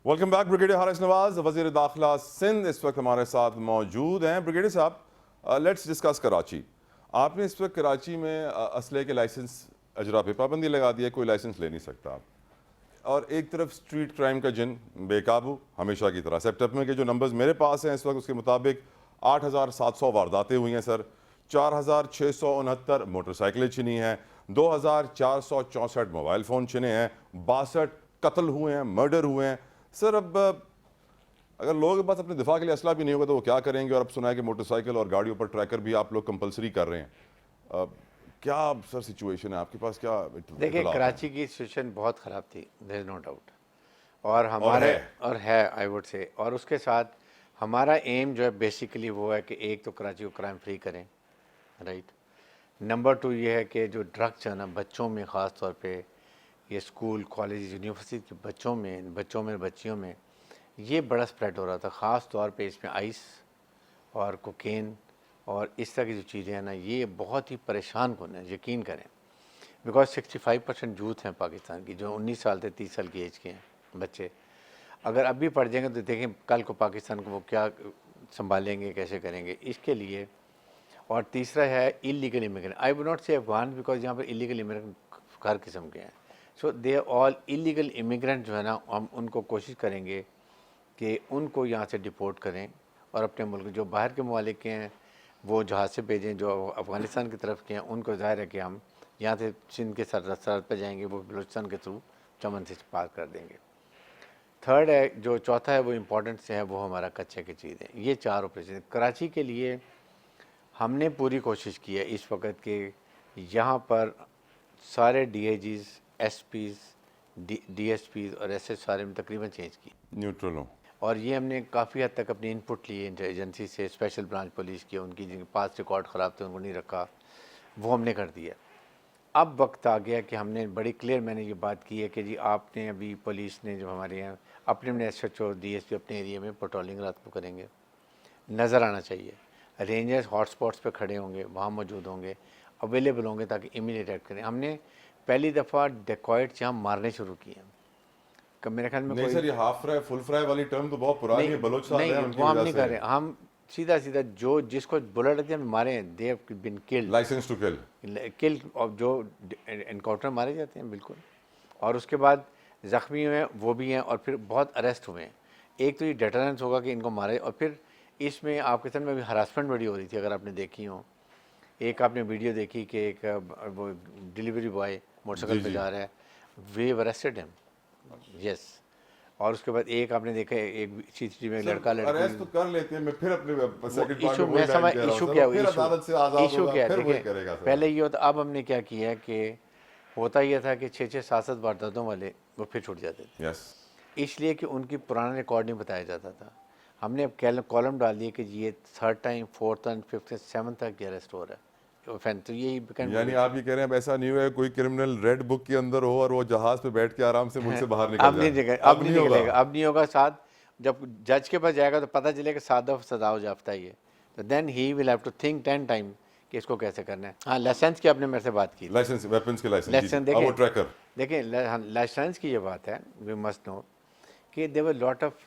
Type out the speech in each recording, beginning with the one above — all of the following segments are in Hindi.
Welcome back. Brigadier Haris Nawaz, वज़ीर दाखिला सिंध, इस वक्त हमारे साथ मौजूद हैं। ब्रिगेडियर साहब, लेट्स डिस्कस कराची। आपने इस वक्त कराची में असले के लाइसेंस अजरा पे पाबंदी लगा दी है, कोई लाइसेंस ले नहीं सकता आप। और एक तरफ स्ट्रीट क्राइम का जिन बेकाबू हमेशा की तरह। सेप्टेम्बर के जो नंबर्स मेरे पास हैं इस वक्त, उसके मुताबिक 8,700 वारदातें हुई हैं सर, 4,669 मोटरसाइकिलें छिनी हैं, 2,464 मोबाइल फ़ोन छिने हैं, 62 कत्ल हुए हैं, मर्डर हुए हैं। सर अब अगर लोगों के पास अपने दिफा के लिए असला भी नहीं होगा तो वो क्या करेंगे? और अब सुना है कि मोटरसाइकिल और गाड़ियों पर ट्रैकर भी आप लोग कंपलसरी कर रहे हैं। क्या सर सिचुएशन है आपके पास? क्या देखिए, इत्तला है? कराची की सिचुएशन बहुत ख़राब थी, देयर इज़ नो डाउट। और और हमारे है और है, आई वुड से, और उसके साथ हमारा एम जो है बेसिकली वो है कि एक तो कराची को क्राइम फ्री करें, राइट। नंबर टू ये है कि जो ड्रग्स है ना बच्चों में, ख़ास तौर पे ये स्कूल कॉलेज यूनिवर्सिटी के बच्चों में बच्चियों में ये बड़ा स्प्रेड हो रहा था। ख़ास तौर पे इसमें आइस और कोकेन और इस तरह की जो चीज़ें हैं ना, ये बहुत ही परेशान कौन है, यकीन करें। बिकॉज 65% यूथ हैं पाकिस्तान की, जो 19 साल से 30 साल की एज के हैं बच्चे। अगर अब भी पढ़ जाएंगे तो देखें कल को पाकिस्तान को वो क्या संभालेंगे, कैसे करेंगे, इसके लिए। और तीसरा है illegal immigrant. I would not से अफगान, बिकॉज यहाँ पर इलीगल इमिग्रेंट हर किस्म के हैं। So they are all illegal immigrant जो है ना, हम उनको कोशिश करेंगे कि उनको यहाँ से डिपोर्ट करें और अपने मुल्क, जो बाहर के ममालिक के हैं वो जहाज़ से भेजें, जो अफ़गानिस्तान की तरफ के हैं उनको ज़ाहिर है कि हम यहाँ से सिंध के सरहद पे जाएंगे, वो बलूचिस्तान के थ्रू चमन से पार कर देंगे। थर्ड है, जो चौथा है वो इम्पोर्टेंट से है, वो हमारा कच्चे की चीज़ है। ये चार ऑपरेशन कराची के लिए हमने पूरी कोशिश की है इस वक्त के यहाँ पर सारे DIGs, SPs, DSPs और SS सारे में तकरीबन चेंज की, न्यूट्रल हो। और ये हमने काफ़ी हद तक अपनी इनपुट ली एजेंसी से, स्पेशल ब्रांच पुलिस की, उनकी जिनके पास रिकॉर्ड ख़राब थे उनको नहीं रखा, वो हमने कर दिया। अब वक्त आ गया कि हमने बड़ी क्लियर मैंने ये बात की है कि जी आपने अभी पुलिस ने जो हमारे यहाँ अपने SHO DSP अपने एरिया में पेट्रोलिंग रात को करेंगे, नज़र आना चाहिए। रेंजर्स हॉटस्पॉट्स पे खड़े होंगे, वहाँ मौजूद होंगे, अवेलेबल होंगे ताकि इमीडिएट एक्ट करें। हमने पहली दफ़ा डेकॉइट्स यहाँ मारने शुरू किए हैं। मेरे ख्याल में नहीं कोई सर, ये हाफ फ्राई फुल फ्राई वाली टर्म तो बहुत पुरानी नहीं, है, बलोच साहब हैं नहीं उनकी वो हम वजह नहीं से। कर रहे। हम सीधा सीधा जो जिसको बुलेट लगती है मारे हैं, they have been killed, licence to kill. Kill, और जो इनकाउंटर मारे जाते हैं बिल्कुल। और उसके बाद ज़ख्मी हुए हैं वो भी हैं, और फिर बहुत अरेस्ट हुए हैं। एक तो ये डेटरेंस होगा कि इनको मारे, और फिर इसमें आपके साथ में भी हरासमेंट बड़ी हो रही थी, अगर आपने देखी हो। एक आपने वीडियो देखी कि एक वो डिलीवरी बॉय मोटरसाइकिल पे जी। जा रहा है, वे अरेस्टेड हिम, यस। और उसके बाद एक आपने देखा है, एक CCTV में लड़का सर लड़की, अरेस्ट तो कर लेते हैं, मैं फिर अपने वो सेकंड पार्ट इशू में वही मैं लाइन समझ, कह रहा हूँ इशू सर, क्या वो फिर अदालत से आज़ाद इशू होगा, क्या है, फिर वही देखिए करेगा सर। पहले ये होता, अब हमने क्या किया है कि होता यह था कि 6-6 7-7 वारदातों वाले वो फिर छूट जाते थे, यस। इसलिए कि उनकी पुराना रिकॉर्ड नहीं बताया जाता था। हमने अब कॉलम डाल दिए कि ये third time, fourth and fifth seventh तक अरेस्ट हो रहा है ऑफेंस, तो यही यानी आप ये कह रहे हैं अब ऐसा नहीं हुआ है कोई क्रिमिनल रेड बुक के अंदर हो और वो जहाज पे बैठ के आराम से मुल्क से बाहर निकल अब नहीं जाए? निकलेगा, अब नहीं होगा। अब नहीं होगा। साथ जब जज के पास जाएगा तो पता चलेगा 7 दफ़ा सजा हो जाता है ये, तो then he will have to think 10 time कि इसको कैसे करना है। हाँ, लाइसेंस की आपने मेरे से बात की थी। लाइसेंस, वेपन्स के लाइसेंस, जी जी। लाइसेंस अब वो देखें, ट्रैकर। लाइसेंस की ये बात है, वी मस्ट नो कि there were lot of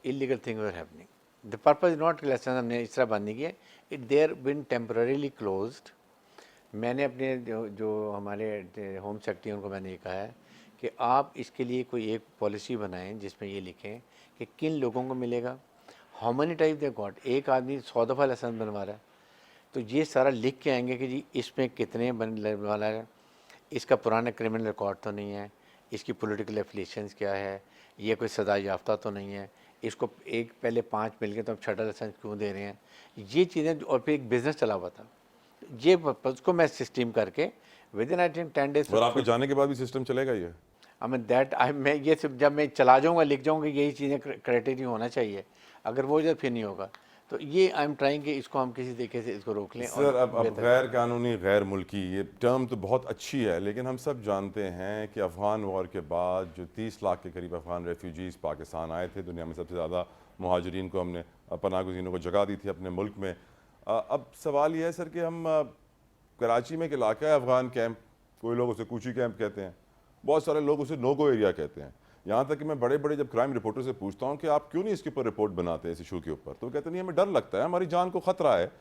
illegal thing were happening. The purpose is not license हमने इस तरह बंद नहीं किया, it there been temporarily closed. मैंने अपने जो हमारे होम सेक्रेटरी उनको मैंने ये कहा है कि आप इसके लिए कोई एक पॉलिसी बनाएं जिसमें ये लिखें कि किन लोगों को मिलेगा, how many type they got. एक आदमी 100 दफ़ा लाइसेंस बनवा रहा है, तो ये सारा लिख के आएंगे कि जी इसमें कितने बनवाना है, इसका पुराना क्रिमिनल रिकॉर्ड तो नहीं है, इसकी पॉलिटिकल एफिलिएशंस क्या है, ये कोई सजा याफ्ता तो नहीं है, इसको एक पहले 5 मिल गए तो अब छठा लाइसेंस क्यों दे रहे हैं, ये चीज़ें। और फिर एक बिज़नेस चला हुआ था, ये उसको मैं सिस्टम करके with in I think 10 days. और आपके जाने के बाद भी सिस्टम चलेगा ये? आई मीन दैट आई मैं ये सिर्फ जब मैं चला जाऊँगा लिख जाऊँगा यही चीज़ें क्राइटेरिया होना चाहिए, अगर वो जब फिर नहीं होगा तो ये आई एम ट्राइंग कि इसको हम किसी तरीके से इसको रोक लें। सर और अब गैर कानूनी गैर मुल्की, ये टर्म तो बहुत अच्छी है, लेकिन हम सब जानते हैं कि अफ़गान वॉर के बाद जो 30 लाख के करीब अफ़गान रेफ्यूजीज़ पाकिस्तान आए थे, दुनिया में सबसे ज़्यादा मुहाजिरीन को हमने, पनाह गुज़ीनों को जगह दी थी अपने मुल्क में। अब सवाल ये है सर कि हम कराची में एक इलाका है अफ़गान कैंप, कोई लोग उसे कूची कैंप कहते हैं, बहुत सारे लोग उसे नोगो एरिया कहते हैं। यहाँ तक कि मैं बड़े बड़े जब क्राइम रिपोर्टर से पूछता हूँ कि आप क्यों नहीं इसके ऊपर रिपोर्ट बनाते इस इशू के ऊपर, तो वो कहते नहीं हमें डर लगता है, हमारी जान को खतरा है।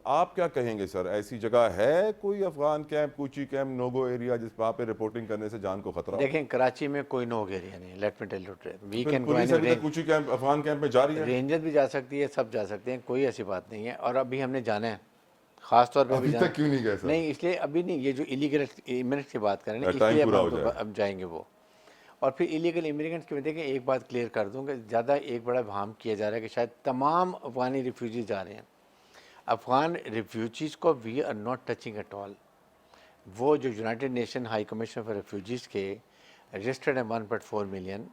आप क्या कहेंगे सर, ऐसी जगह है कोई अफगान कैंप, कूची कैंप, नोगो एरिया जिस वहाँ पे रिपोर्टिंग करने से जान को खतरा हो? देखें कराची में कोई नो एरिया नहीं, let me tell you, we can go police अभी एनी, तक कूची कैंप, अफगान कैंप में जा रही है? रेंजर भी जा सकती है, सब जा सकते हैं, कोई ऐसी बात नहीं है। और अभी हमने जाना है, खास तौर पे अभी जाना तक क्यों नहीं गए सर? नहीं, इसलिए अभी नहीं, ये जो इलीगल इमिग्रेंट्स की बात करें ना, टाइम इसलिए पूरा हो अब जाएगा। अब जाएंगे वो। और फिर इलीगल इमिग्रेंट्स की देखें, एक बात क्लियर कर दूँ कि ज़्यादा एक बड़ा वहम किया जा रहा है कि शायद तमाम अफगानी रिफ्यूजीज जा रहे हैं। अफगान रिफ्यूजीज़ को we are not touching at all. वो जो United Nation High Commission for refugees के रजिस्टर्ड हैं 1.4 मिलियन,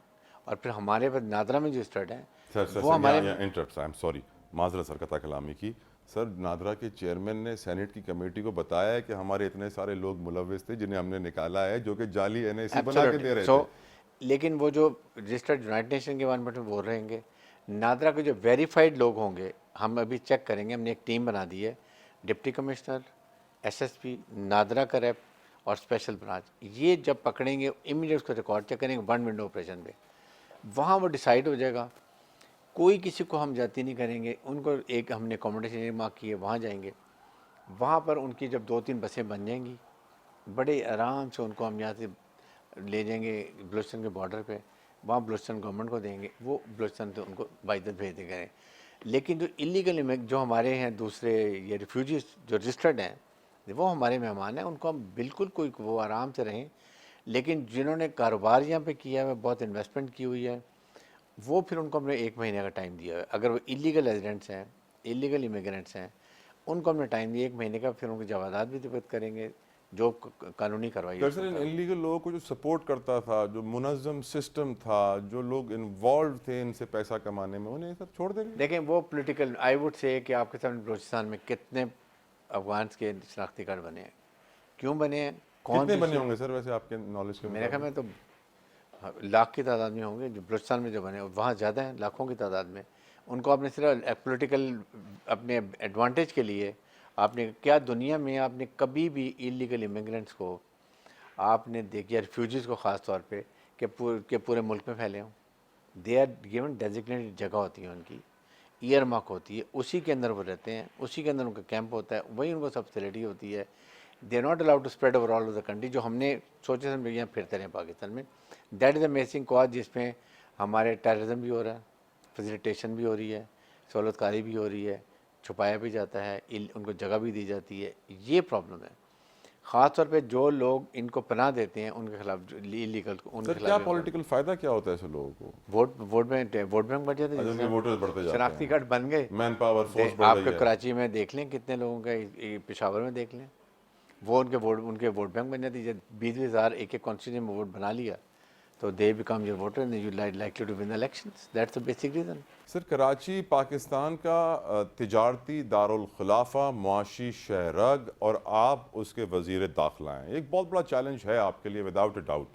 और फिर हमारे पास नादरा में जो रजिस्टर्ड हैं सर वो हमारे इंटरप्ट, आई एम सॉरी, माजरत सर कता कलामी की। सर नादरा के चेयरमैन ने सेनेट की कमेटी को बताया है कि हमारे इतने सारे लोग मुलविस थे जिन्हें हमने निकाला है, जो कि जाली एनएसी बना के दे रहे थे। लेकिन वो जो रजिस्टर्ड यूनाइटेड नेशन के 1 में बोल रहेंगे, नादरा के जो वेरीफाइड लोग होंगे, हम अभी चेक करेंगे, हमने एक टीम बना दी है, डिप्टी कमिश्नर, एसएसपी, नादरा का रेप और स्पेशल ब्रांच, ये जब पकड़ेंगे इमीडिएट उसको रिकॉर्ड चेक करेंगे 1 विंडो ऑपरेशन में, वहाँ वो डिसाइड हो जाएगा। कोई किसी को हम जाती नहीं करेंगे, उनको एक हमने अकोमोडेशन मार्क की है, वहाँ जाएंगे, वहाँ पर उनकी जब 2-3 बसें बन जाएंगी, बड़े आराम से उनको हम यहाँ से ले जाएंगे बलूचिस्तान के बॉर्डर पे, वहाँ बलूचिस्तान गवर्नमेंट को देंगे, वो बलूचिस्तान से उनको बाइज्जत भेज देंगे। लेकिन जो इलीगल जो हमारे हैं दूसरे ये रिफ्यूजीज जो रजिस्टर्ड हैं, वो हमारे मेहमान हैं, उनको हम बिल्कुल कोई वो आराम से रहें। लेकिन जिन्होंने कारोबार यहाँ पे किया है, बहुत इन्वेस्टमेंट की हुई है, वो फिर उनको हमने 1 महीने का टाइम दिया है। अगर वो इलीगल रेजिडेंट्स हैं, इलीगल इमिग्रेंट्स हैं, उनको हमने टाइम दिया 1 महीने का, फिर उनकी जवाबात भी दिफत करेंगे जो कानूनी कार्रवाई। दरअसल इन इलीगल लोगों को जो सपोर्ट करता था, जो मुनज़्ज़म सिस्टम था, जो लोग इन्वॉल्व थे इनसे पैसा कमाने में, उन्हें सब छोड़ देंगे? देखें वो पॉलिटिकल, आई वुड से कि आपके सामने बलूचिस्तान में कितने अफगान के शनाख्ती कार्ड बने हैं, क्यों बने हैं, कौन कितने बने होंगे सर वैसे आपके नॉलेज के मेरे ख्याल में तो लाख की तादाद में होंगे, जो बलूचिस्तान में जो बने वहाँ ज़्यादा हैं, लाखों की तादाद में। उनको आपने सिर्फ पॉलिटिकल अपने एडवांटेज के लिए आपने क्या दुनिया में आपने कभी भी इलीगल इमिग्रेंट्स को आपने देखिए, रिफ्यूजीज़ को ख़ास तौर पे कि पूरे मुल्क में फैले हों? दे आर गिवन डेजिग्नेटेड जगह होती है उनकी, ईयर मार्क होती है, उसी के अंदर वो रहते हैं, उसी के अंदर उनका कैंप होता है, वही उनको सब फैसिलिटी होती है। They are not allowed to spread over all of the country, जो हमने सोचे समझे यहाँ फिरते रहे पाकिस्तान में। That is the messing cause जिसमें हमारे टेररिज्म भी हो रहा है, फैसिलिटेशन भी हो रही है, सहूलतकारी भी हो रही है, छुपाया भी जाता है, उनको जगह भी दी जाती है। ये प्रॉब्लम है, ख़ास तौर पे जो लोग इनको पनाह देते हैं उनके खिलाफ इलीगल, उनके सर क्या खिलाफ पॉलिटिकल फ़ायदा क्या होता है ऐसे लोगों को? वोट बैंक बढ़ जाते हैं, वोटर्स बढ़ते जाते शनाख्ती हैं, कार्ड बन गए, मैन पावर फोर्स बढ़ रही आपके है। कराची में देख लें कितने लोगों का, पेशावर में देख लें, वो उनके वोट बैंक बन जाती है। 20-20 हज़ार एक कॉन्स्टिट्यूंसी में वोट बना लिया तो they become your voter and you likely to win the elections. That's the basic reason. Sir Karachi Pakistan का तिजारती दारुल खिलाफा, मुआशी शहरग, और आप उसके वज़ीर दाखिला हैं। एक बहुत बड़ा चैलेंज है आपके लिए विदाउट अ डाउट।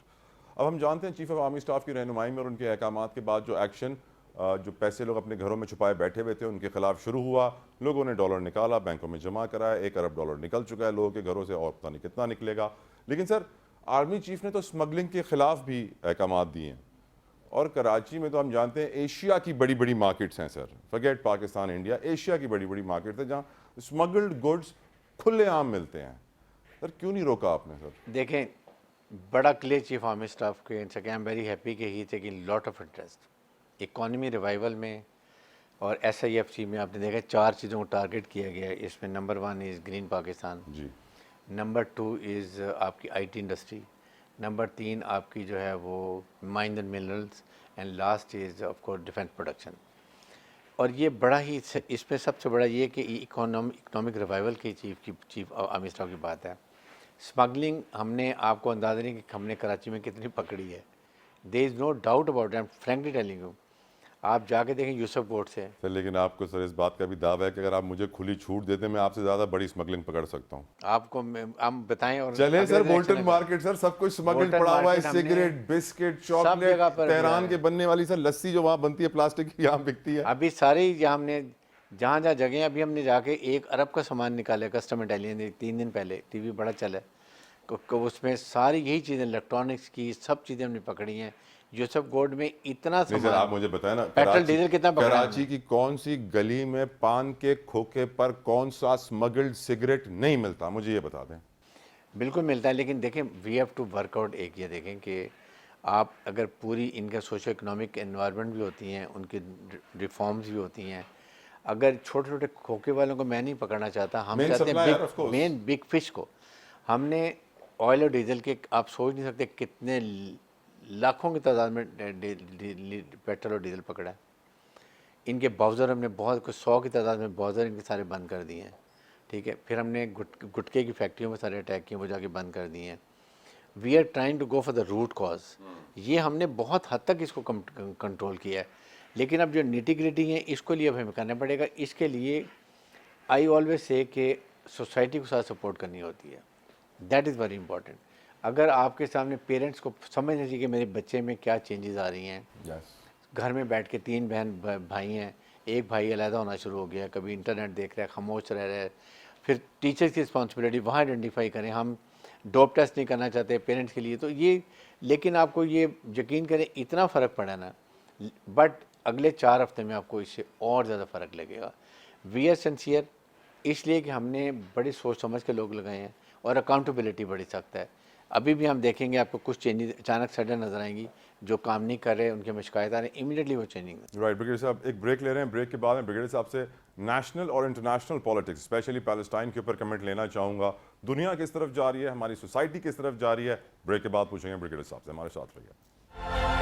अब हम जानते हैं चीफ ऑफ आर्मी स्टाफ की रहनुमाई में और उनके अहकामात के बाद जो एक्शन, जो पैसे लोग अपने घरों में छुपाए बैठे हुए थे उनके खिलाफ शुरू हुआ, लोगों ने डॉलर निकाला, बैंकों में जमा कराया, 1 अरब डॉलर निकल चुका है लोगों के घरों से और पता नहीं कितना निकलेगा। लेकिन सर आर्मी चीफ ने तो स्मगलिंग के खिलाफ भी अहकामात दिए हैं, और कराची में तो हम जानते हैं एशिया की बड़ी बड़ी मार्केट्स हैं sir, forget Pakistan India, Asia की बड़ी बड़ी मार्केट्स हैं जहाँ स्मगल्ड गुड्स खुलेआम मिलते हैं। सर क्यों नहीं रोका आपने सर? देखें बड़ा क्लियर चीफ आर्मी स्टाफ के आई एम वेरी हैप्पी कि he taking lot of interest economy revival में, और SIFC में आपने देखा 4 चीज़ों को टारगेट किया गया है। इसमें number 1 is green Pakistan ji, number 2 is आपकी IT इंडस्ट्री, नंबर 3 आपकी जो है वो mine and minerals, and last is of course defence production. और ये बड़ा ही इसमें सबसे बड़ा ये कि इकोनॉमिक रिवाइवल की चीफ आर्मी स्टाफ की बात है। स्मगलिंग हमने आपको अंदाज़ा नहीं कि हमने कराची में कितनी पकड़ी है। There is no doubt about it, frankly telling you. आप जाके देखें यूसुफ बोर्ड से। सर लेकिन आपको सर इस बात का भी दावा है कि अगर आप मुझे खुली छूट देते मैं आपसे ज़्यादा बड़ी स्मगलिंग पकड़ सकता हूँ। आपको हम बताएं। और चले अगले सर election बोल्टन में- मार्केट सर सब कुछ स्मगल्ड बोल्टन पड़ा हुआ है, मार्केट हमने सिगरेट, बिस्किट, सब जगह चॉकलेट, पर तेहरान दिया के है। बनने वाली सर लस्सी जो वहाँ बनती है प्लास्टिक की, यहाँ बिकती है। अभी सारी यहाँ हमने जहाँ जहाँ जगह, अभी हमने जाके 1 अरब का सामान निकाला कस्टम इटालियन 3 दिन पहले, TV बड़ा चला है। उसमें सारी यही चीज़ें इलेक्ट्रॉनिक्स की सब चीज़ें हमने पकड़ी हैं। यूसुफ गोल्ड में इतना नहीं सर, आप मुझे बताएं ना, पेट्रोल डीजल कितना पकड़ा कराची की कौन सी गली में पान के खोखे पर कौन सा स्मगल्ड सिगरेट नहीं मिलता, मुझे ये बता दें। बिल्कुल मिलता है, लेकिन देखें वी हैव टू वर्कआउट। एक ये देखें कि आप अगर पूरी इनका सोशो इकोनॉमिक एनवायरनमेंट भी होती हैं, उनकी रिफॉर्म्स भी होती हैं। अगर छोटे छोटे खोखे वालों को मैं नहीं पकड़ना चाहता, हम Main चाहते supplier, of हैं course. मेन बिग फिश को। हमने ऑयल और डीजल के आप सोच नहीं सकते कितने लाखों की तादाद में पेट्रोल और डीजल पकड़ा है। इनके बाउज़र हमने बहुत कुछ 100 की तादाद में बाउज़र इनके सारे बंद कर दिए हैं, ठीक है। फिर हमने गुटके की फैक्ट्रियों में सारे अटैक किए, वो जाके बंद कर दिए हैं। We are trying to go for the root cause. ये हमने बहुत हद तक इसको कंट्रोल किया है, लेकिन अब जो निटी-ग्रिटी है इसको लिए अब हमें करना पड़ेगा। इसके लिए आई ऑलवेज से कि सोसाइटी को साथ सपोर्ट करनी होती है, दैट इज़ वेरी इंपॉर्टेंट। अगर आपके सामने पेरेंट्स को समझना चाहिए कि मेरे बच्चे में क्या चेंजेस आ रही हैं। यस, घर में बैठ के 3 बहन भाई हैं, एक भाई अलहदा होना शुरू हो गया, कभी इंटरनेट देख रहा है, खामोश रह रहा है। फिर टीचर्स की रिस्पॉन्सिबिलिटी वहाँ आइडेंटिफाई करें। हम डोप टेस्ट नहीं करना चाहते पेरेंट्स के लिए, तो ये, लेकिन आपको ये यकीन करें इतना फ़र्क पड़ा ना, बट अगले 4 हफ्ते में आपको इससे और ज़्यादा फ़र्क लगेगा। वी आर सिंसियर, इसलिए कि हमने बड़ी सोच समझ के लोग लगाए हैं और अकाउंटेबिलिटी बड़ी सख्त है। अभी भी हम देखेंगे आपको कुछ चेंजेस अचानक सडन नज़र आएंगी, जो काम नहीं कर रहे उनके में शिकायत आ रही है, इमीडिएटली वो चेंजिंग। राइट ब्रिगेडियर साहब, एक ब्रेक ले रहे हैं। ब्रेक के बाद मैं ब्रिगेडियर साहब से नेशनल और इंटरनेशनल पॉलिटिक्स, स्पेशली पैलेस्टाइन के ऊपर कमेंट लेना चाहूँगा। दुनिया किस तरफ जा रही है, हमारी सोसाइटी किस तरफ जा रही है, ब्रेक के बाद पूछेंगे ब्रिगेडियर साहब से। हमारे साथ रहिए।